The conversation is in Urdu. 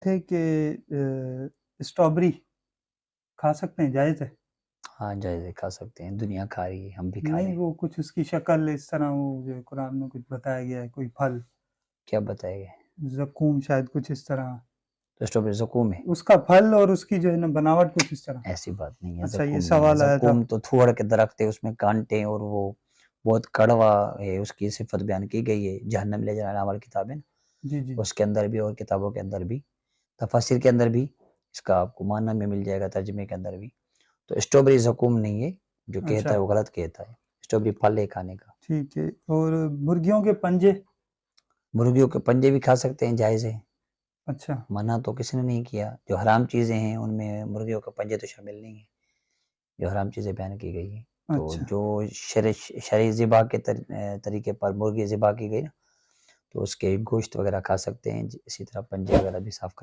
تھے کہ اسٹرابری کھا سکتے ہیں، جائز ہے؟ ہاں جائز ہے، کھا سکتے ہیں، دنیا کھا رہی ہے، ہم بھی کھا رہے نہیں، ہیں۔ وہ کچھ اس کی شکل اس طرح، وہ جو قرآن میں کچھ بتایا گیا ہے، کوئی پھل کیا بتائے گئے؟ زقوم شاید کچھ اس طرح، تو اسٹرابیری زقوم ہے؟ اس کا پھل اور اس کی جو ہے نا بناوٹ کچھ اس طرح۔ ایسی بات نہیں ہے، اچھا، یہ زقوم نہیں ہے۔ سوال آیا تھا۔ زقوم تو تھوڑ کے درخت ہے، اس میں کانٹے، اور وہ بہت کڑوا ہے، اس کی صفت بیان کی گئی ہے، جہنم لے جانے والی کتاب ہے نا، جی جی اس کے اندر بھی اور کتابوں کے اندر بھی، تفاسیر کے اندر بھی اس کا آپ کو معنی میں مل جائے گا، ترجمے کے اندر بھی۔ تو اسٹرابیری زقوم نہیں ہے، جو کہتا اچھا ہے وہ غلط کہتا ہے، اسٹرابیری پھل ہے کھانے کا۔ ٹھیک ہے، اور مرغیوں کے پنجے؟ مرغیوں کے پنجے بھی کھا سکتے ہیں، جائز ہے، اچھا منع تو کسی نے نہیں کیا۔ جو حرام چیزیں ہیں ان میں مرغیوں کے پنجے تو شامل نہیں ہیں، جو حرام چیزیں بیان کی گئی ہیں۔ تو اچھا جو شرعی ذبح کے طریقے پر مرغی ذبح کی گئی نا، تو اس کے گوشت وغیرہ کھا سکتے ہیں، اسی طرح پنجے وغیرہ بھی صاف کر